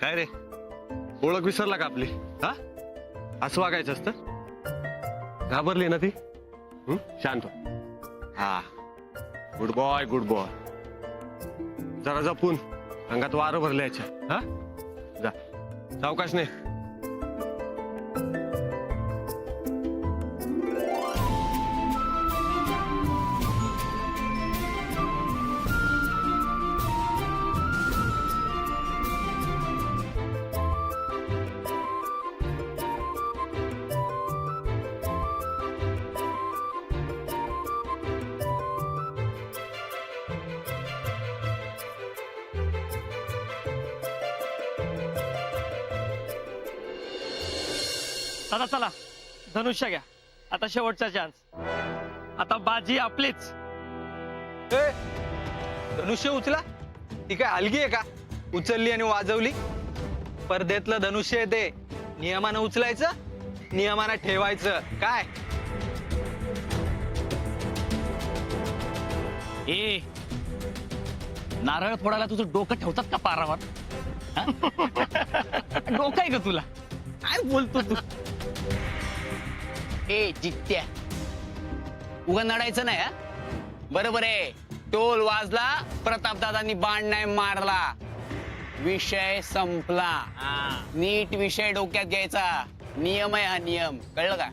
काय रे, ओळख विसरला का आपली? हा, असं वागायचं असतं? घाबरली ना ती? शांत हो. हा, गुड बॉय गुड बॉय. जरा जपून, अंगात वारं भरल्याच्या. हा, जा सावकाश नाही. चला चला, धनुष्य घ्या. आता शेवटचा चान्स. आता बाजी आपलीच. धनुष्य उचला. ती काय हलगी आहे का? उचलली आणि वाजवली. स्पर्धेतलं धनुष्य आहे ते. नियमानं उचलायचं, नियमानं ठेवायचं. काय ए, नारळ फोडायला तुझं डोकं ठेवतात का पारावर? हा? डोकं आहे का तुला? काय बोलतो तू? ए जित्या, उगा नडायचं नाही. हा, बरोबर आहे. टोल वाजला, प्रतापदादांनी बाण नाही मारला, विषय संपला. नीट विषय डोक्यात घ्यायचा. नियम आहे हा, नियम. कळलं का?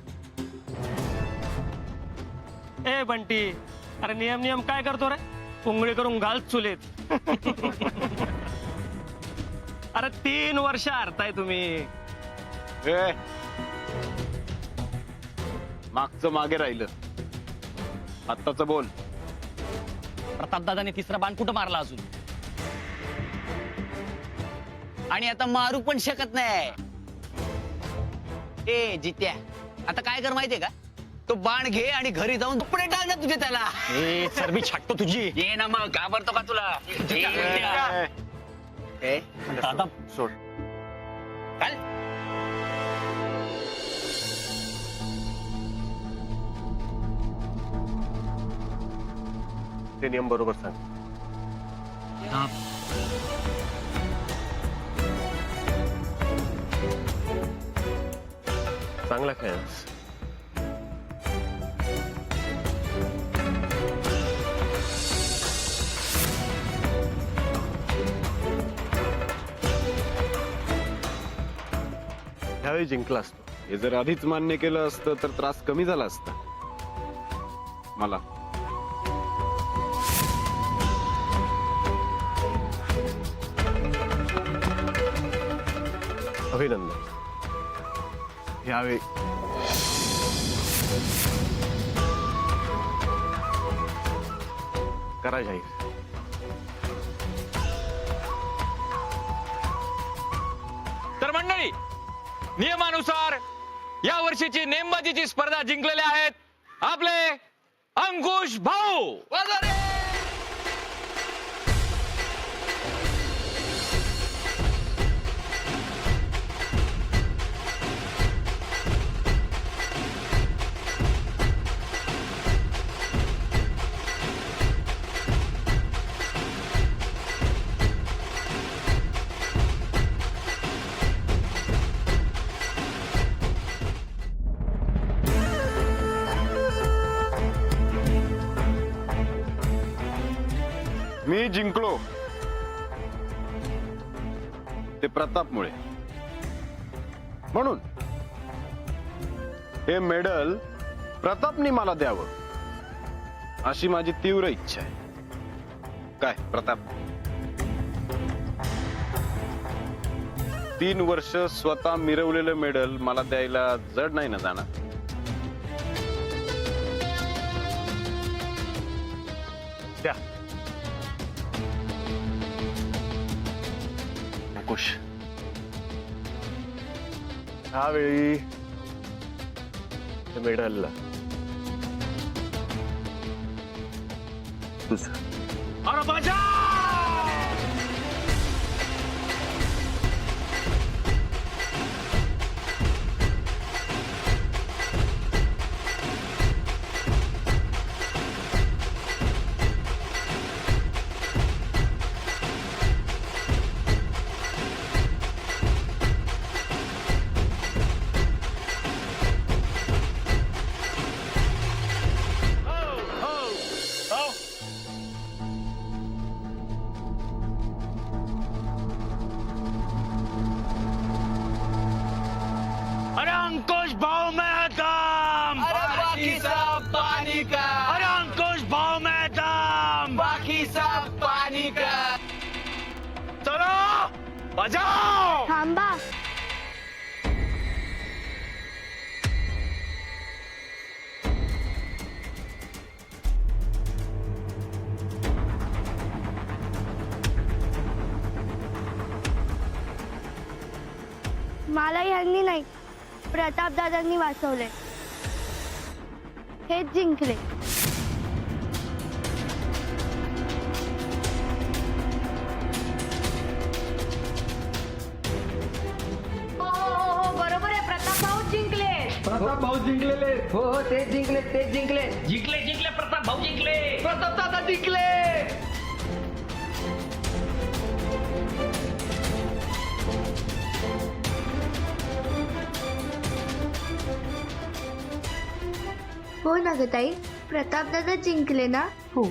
ए बंटी, अरे नियम नियम काय करतो रे? पुंगळी करून घाल चुलीत. अरे 3 वर्ष हरताय तुम्ही. मागचं मागे राहिलं, आत्ताच बोल. प्रतापदादाने तिसरा बाण कुठं मारला अजून? आणि आता मारू पण शकत नाही. ए जित्या, आता काय कर माहितीये का? तो बाण घे आणि घरी जाऊन कपडे टाक ना तुझे त्याला. ए चरबी छाटतो तुझी. ये ना मग, घाबरतो का तुला? ए, दादा सोड. काय? ते नियम बरोबर सांग. चांगला खेळ. ह्यावेळी जिंकला असतो. हे जर आधीच मान्य केलं असतं तर त्रास कमी झाला असता मला. अभिनंदन. ह्यावेळी करा जाहीर. तर मंडळी, नियमानुसार या वर्षीची नेमबाजीची स्पर्धा जिंकलेले आहेत आपले अंकुश भाऊ. मी जिंकलो ते प्रतापमुळे. म्हणून हे मेडल प्रतापनी मला द्यावं अशी माझी तीव्र इच्छा आहे. काय प्रताप, 3 वर्ष स्वतः मिरवलेलं मेडल मला द्यायला जड नाही ना जाणार? द्या. अंकुश, ह्यावेळी मेडल तुझं. अरे बाजा! बजाव. थांबा. मला ह्यांनी नाही, प्रताप दादांनी वाचवले. हेच जिंकले. हो बरोबर आहे, प्रताप भाऊ जिंकले. प्रताप भाऊ जिंकलेले. हो हो तेच जिंकले, तेच जिंकले. जिंकले जिंकले प्रताप भाऊ जिंकले. प्रताप दादा जिंकले. हो ना ग ताई, प्रताप दादा जिंकले ना. हो.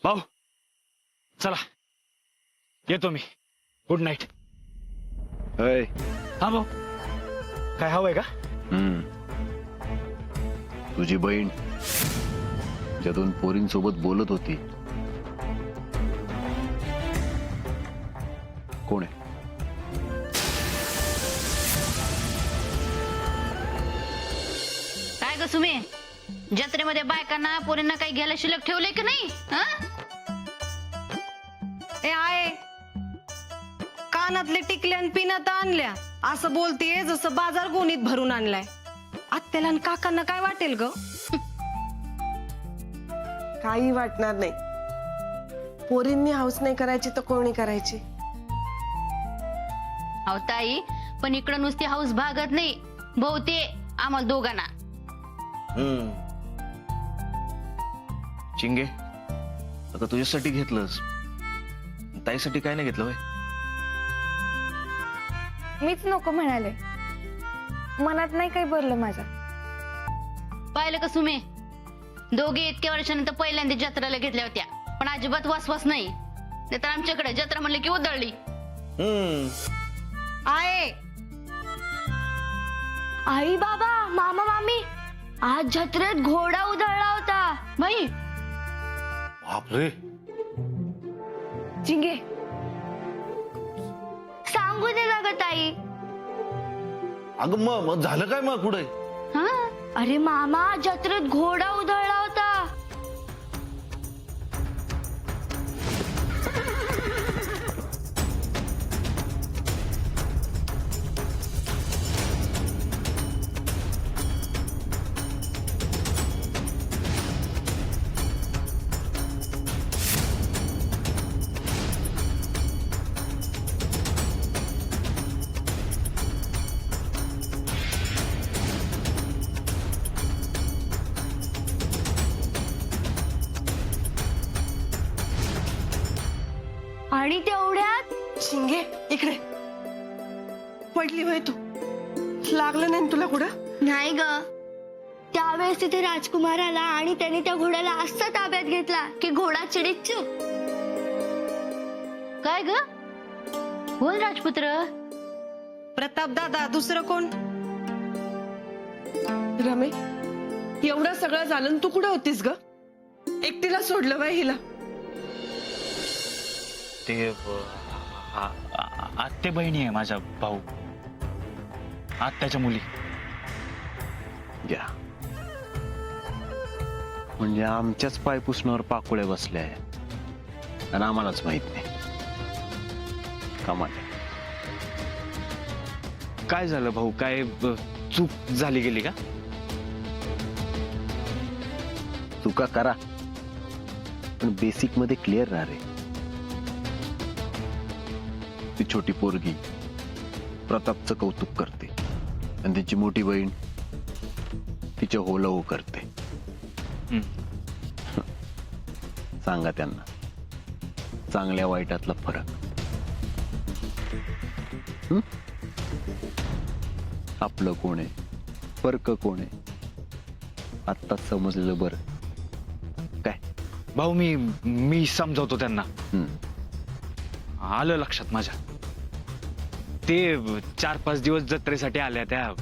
भाऊ चला येतो मी. Good night. अय, हा भाऊ काय हवंय का? तुझी बहीण ज्या दोन पोरींसोबत बोलत होती, कोण आहे? काय ग सुमे, जत्रेमध्ये बायकांना पोरींना काही घ्यायला शिल्लक ठेवले की नाही? ए आहे, कानातले टिकल्या आणि पिनात आणल्या असं बोलतीये जसं बाजार गोणीत भरून आणलाय. आत्याला आणि काकांना काय वाटेल ग? काही वाटणार नाही. पोरींनी हाऊस नाही करायची तर कोणी करायची? अहो ताई, पण इकडं नुसती हाऊस भागत नाही, बहुते आम्हाला दोघांना. चिंगे, आता तुझ्यासाठी घेतलंस, ताईसाठी काय नाही घेतलं होय? मीच नको म्हणाले, मनात नाही काही भरलं माझ्या. पाहिलं का सुमे, दोघे इतक्या वर्षानंतर पहिल्यांदा जत्राला घेतल्या होत्या, पण अजिबात वासवास नाही. तर आमच्याकडे जत्रा म्हणले की उधळली. आहे आई बाबा, मामा मामी, आज जत्रेत घोडा उधळला होता. बाई बापरे, जिंगे, सांगू दे ना ग ताई. अगं मग झालं काय मग पुढे? हा, अरे मामा, जत्रेत घोडा उधळला होता. आणि तेवढ्यात शिंगे इकडे. पडली होय तू? लागलं नाही ना तुला कुठं? नाही ग, त्यावेळेस तिथे राजकुमार आला आणि त्याने त्या घोड्याला असा ताब्यात घेतला की घोडा चिडीत चूप. काय ग? बोल राजपुत्र. प्रताप दादा, दुसरं कोण? रमे, एवढं सगळं झालं आणि तू कुठं होतीस ग? एकटीला सोडलं बाई हिला. ते आत्ते बहिणी आहे माझा भाऊ, आत्याच्या मुली. या म्हणजे आमच्याच पायपुसण्यावर पाकुळ्या बसल्या आहेत आणि आम्हालाच माहित नाही. कमाल आहे. काय झालं भाऊ? काय चूक झाली गेली का? चुका करा पण बेसिक मध्ये क्लिअर राहा रे. ती छोटी पोरगी प्रतापचं कौतुक करते आणि तिची मोठी बहीण तिच्या होलं हो करते. सांगा त्यांना चांगल्या वाईटातला फरक. आपलं कोण आहे, फरक कोण आहे, आत्ताच समजलेलं बरं. काय भाऊ मी समजावतो त्यांना. आलं लक्षात माझ्या. ते 4-5 दिवस जत्रेसाठी आल्या त्या.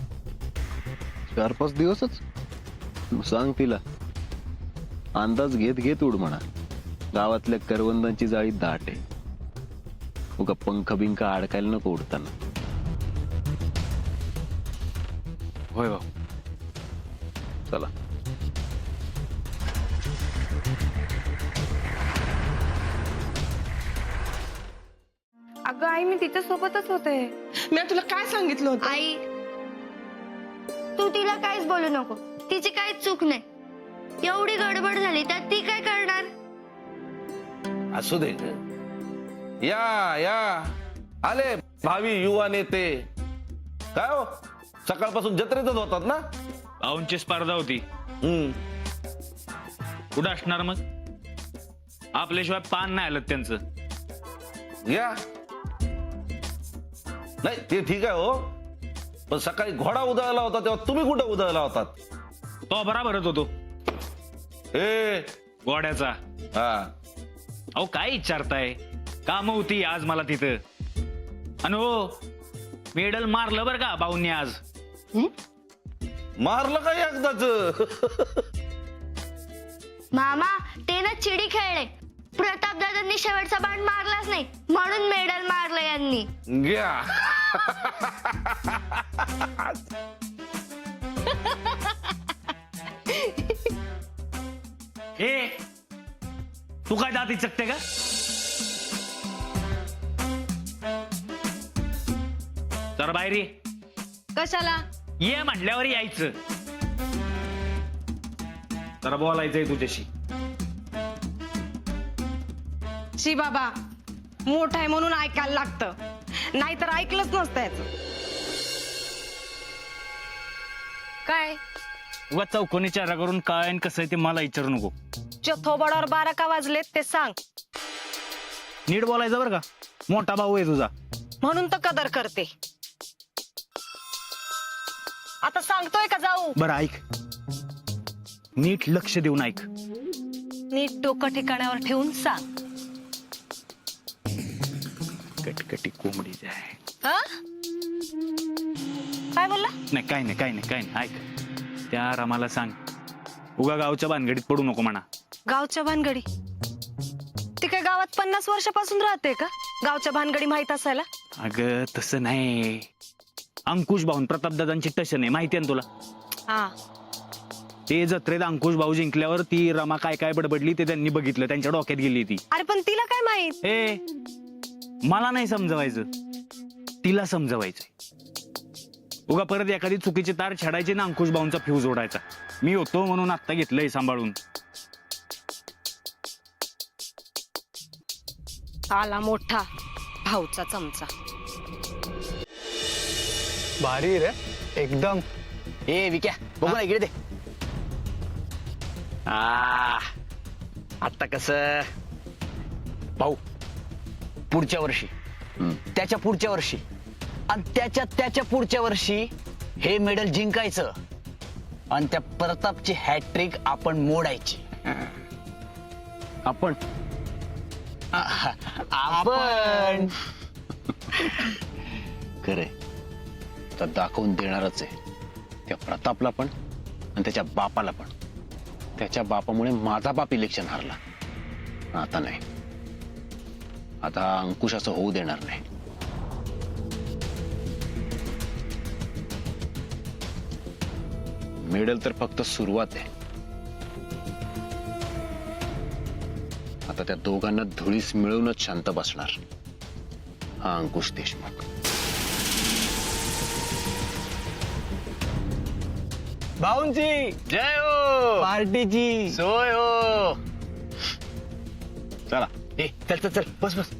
4-5 दिवसच? सांग तिला अंदाज घेत घेत उड म्हणा. गावातल्या करवंदांची जाळी दाट आहे. उगा पंख बिंक अडकायला नको उडताना. होय भाऊ. चला. अगं आई, मी तिच्या सोबतच होते. मी तुला काय सांगितलं होतं? आई, तू तिला काहीच बोलू नको. तिची काहीच चूक नाही. एवढी गडबड झाली तर ती काय करणार? असू दे. या या आले भावी युवा नेते. काय हो, सकाळपासून जत्रेतच होतात ना? भाऊंची स्पर्धा होती. कुठं असणार मग? आपल्याशिवाय पान नाही आलं त्यांचं. या नाही ते ठीक आहे हो, पण सकाळी घोडा उधळला होता तेव्हा तुम्ही कुठं उधळला होतात? तो बराबरच होतो ए गोड्याचा. हा अहो काय विचारताय? काम होती आज मला तिथं. आणि हो, मेडल मारलं बरं का भाऊंनी आज. मारलं का एकदाच? मामा, ते ना चिडी खेळले. प्रताप दादांनी शेवटचा बाण मारलाच नाही म्हणून मेडल मारलं यांनी. घ्या. ए, तू काय दाती चकते का? जरा बाहेर ये. कशाला? ये म्हटल्यावर यायचं. जरा बोलायचंय तुझ्याशी. शी बाबा, मोठा आहे म्हणून ऐकायला लागतं, नाहीतर ऐकलंच नसतं याचं. काय उगा चौकोनी चेहरा करून काय आणि कसं आहे ते मला विचारू नको. थोबाडावर 12 का वाजलेत ते सांग. नीट बोलायचं बरं का, मोठा भाऊ आहे तुझा. म्हणून तर कदर करते. आता सांगतोय का जाऊ? बरं ऐक, नीट लक्ष देऊन ऐक. नीट डोकं ठिकाणावर ठेवून सांग. कटकटी कोंबडी आहे. हा? काय बोलला? नाही काय नाही ऐक. त्या रमाला सांग उगा गावच्या भानगडीत पडू नको म्हणा. गावच्या भानगडी? ती काय गावात 50 वर्षापासून राहते का गावच्या भानगडी माहित असायला? अगं तसं नाही. अंकुश भाऊन प्रतापदादांची टशन आहे माहिती आहे ना तुला? हा. ते जत्रेत अंकुश भाऊ जिंकल्यावर ती रमा काय काय बडबडली ते त्यांनी बघितलं, त्यांच्या डोक्यात गेली ती. अरे पण तिला काय माहित? मला नाही समजवायचं, तिला समजवायचंय. उगा परत एखादी चुकीची तार छाडायची ना अंकुश भाऊंचा फ्यूज ओढायचा. मी होतो म्हणून आत्ता घेतलंय सांभाळून. आला मोठा भाऊचा चमचा. भारी रे एकदम. ए विक्या, बघू ना इकडे दे. आता कस भाऊ, पुढच्या वर्षी, त्याच्या पुढच्या वर्षी आणि त्याच्या पुढच्या वर्षी हे मेडल जिंकायचं आणि त्या प्रतापची हॅट्रिक आपण मोडायची. आपण आपण खरे तर दाखवून देणारच आहे त्या प्रतापला पण आणि त्याच्या बापाला पण. त्याच्या बापामुळे माझा बाप इलेक्शन हारला. आता नाही, आता अंकुश असं होऊ देणार नाही. मेडल तर फक्त सुरुवात आहे. आता त्या दोघांना धुळीस मिळवूनच शांत बसणार हा अंकुश देशमुख. भाऊंची जय हो, पार्टीची सोय हो. चला ए चल चल चल बस बस.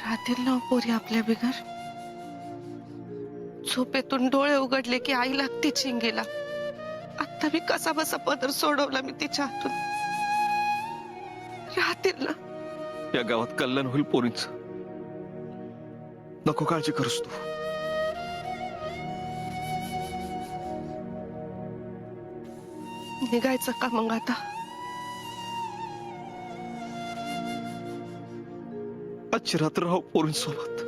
राहतील ना पोरी आपल्या बिगर. झोपेतून डोळे उघडले की आई लागते चिंगेला. आता मी कसा बसा पदर सोडवला मी तिच्या हातून. राहतील ना. या गावात कल्याण होईल पोरींच. नको काळजी करूस तू. निघायचं का मग आता? आजची रात्र राहू पोरींसोबत.